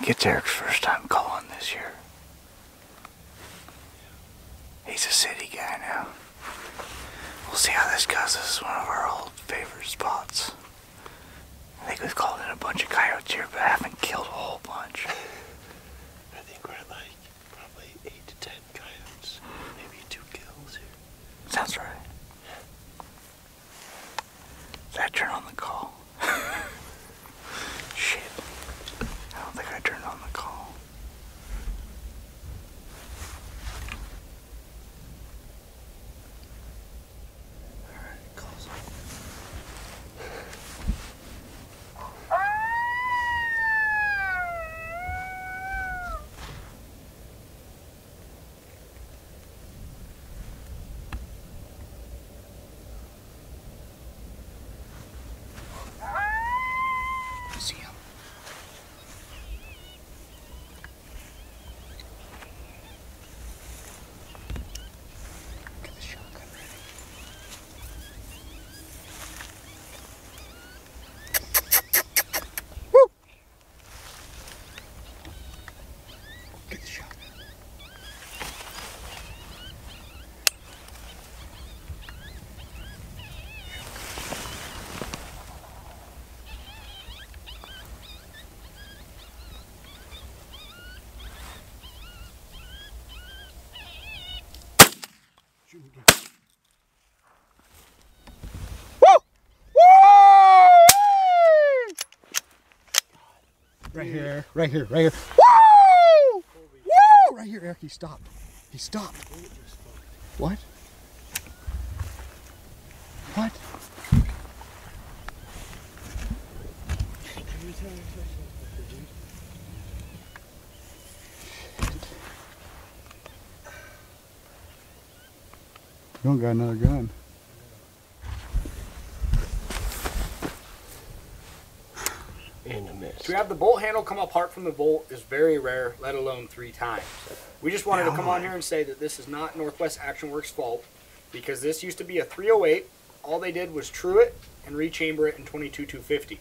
think it's Erik's first time calling this year. He's a city guy now. We'll see how this goes. This is one of our old favorite spots. I think we've called in a bunch of coyotes here, but I haven't killed a whole bunch. I think we're at like probably 8 to 10 coyotes. Maybe 2 kills here. Sounds right. Did I turn on the call? Shit. I don't think I turned on the call. Alright, call's on. See him. Get the shotgun ready. Woo! Get the shotgun. Right here, right here, right here. Woo! Woo! Right here, Erik, he stopped. He stopped. What? What? You don't got another gun. And a miss. To have the bolt handle come apart from the bolt is very rare, let alone 3 times. We just wanted to come on here and say that this is not Northwest Action Works' fault, because this used to be a 308. All they did was true it and rechamber it in 22-250.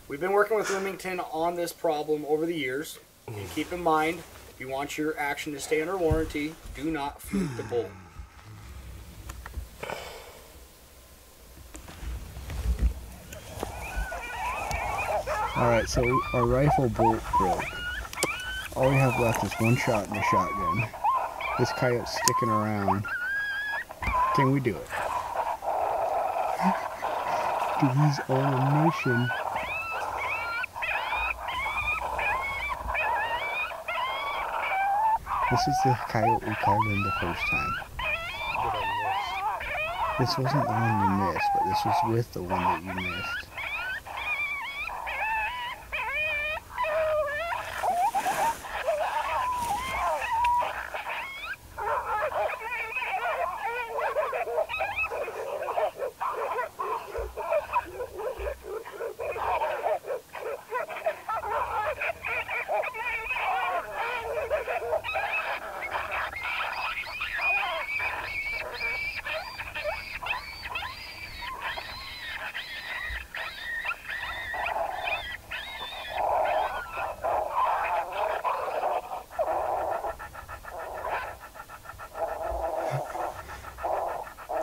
We've been working with Remington on this problem over the years, and keep in mind, if you want your action to stay under warranty, do not flute the bolt. Alright, so our rifle bolt broke. All we have left is one shot in the shotgun. This coyote's sticking around. Can we do it? Dude, he's on a mission. This is the coyote we called in the first time. This wasn't the one you missed, but this was with the one that you missed.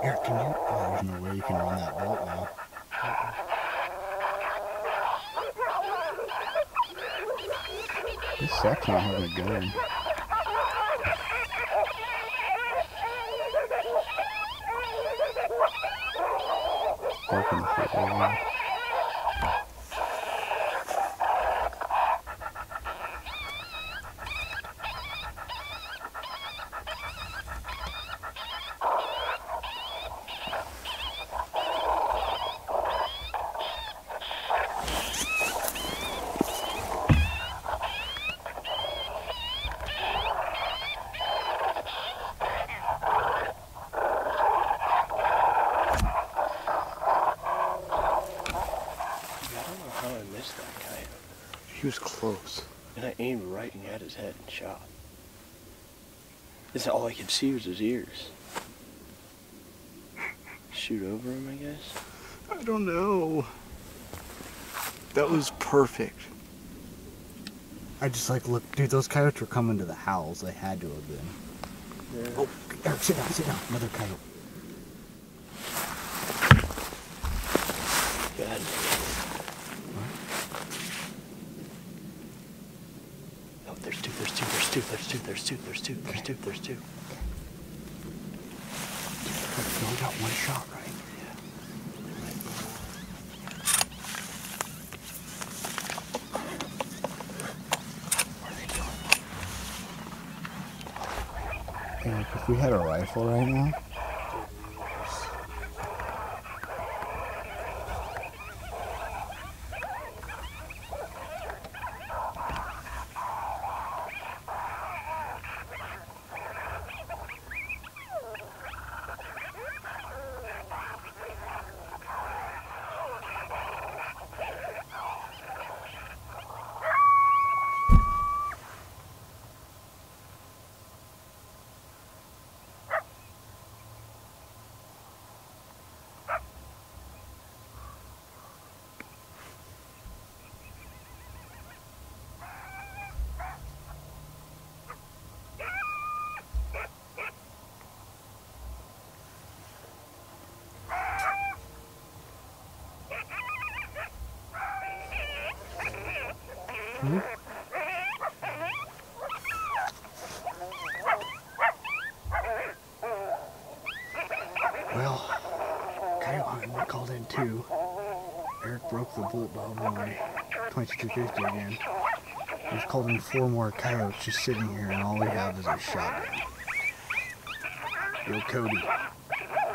Erik, can you? Oh, there's no way you can run that bolt now. This sucks not having a gun. Open the foot. He was close. And I aimed right at his head and shot. This all I could see was his ears. Shoot over him, I guess? I don't know. That was perfect. I just like look, dude. Those coyotes were coming to the howls. They had to have been. Yeah. Oh, Eric, sit down, another coyote. Good. Oh, there's two. You only got one shot, right? Eric, if we had a rifle right now, well, coyote hunting, we called in 2. Eric broke the bolt valve on my 2250 again. We've called in 4 more coyotes just sitting here, and all we have is a shotgun. Yo, Cody,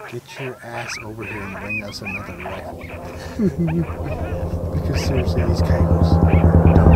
get your ass over here and bring us another rifle. Because seriously, these coyotes are dumb.